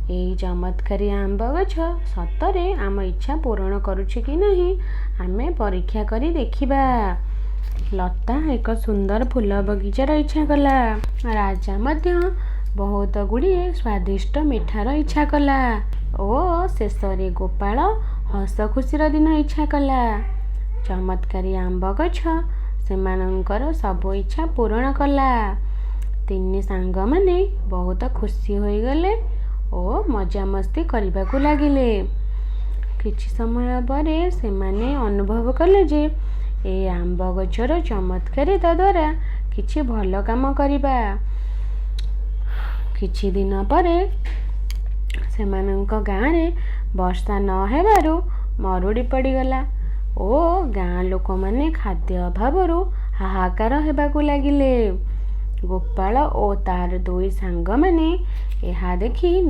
एई चमत्कारी आंब गछ सतरे आम इच्छा पूरण करुछि कि नहीं आमे परीक्षा करी देखिबा। लता एक सुंदर फूल बगीचार इच्छा कला। राजा मध्य बहुत गुड़िए स्वादिष्ट मिठार इच्छा कला ओ शेषरे गोपाल हस खुशीर दिन इच्छा कला। चमत्कारी आंब गछ सेमानंकर सब इच्छा पूरण कला। तीन सांग माने बहुत खुशी होई गले ओ मजामस्ती करबाकू लागिले। किछि समय परे सेमाने अनुभव कले जे ए आंब गछर चमत्कारिता द्वारा किछि भल काम करिबा। किछि दिन परे सेमानंक गाँ रे वर्षा न हेबारु मरुड़ी पड़ीगला ओ गाँ लोक माने खाद्य अभावरु हाहाकार हेबाकू लागिले। गोपाल ओ तार दुई सांग माने एहा देखि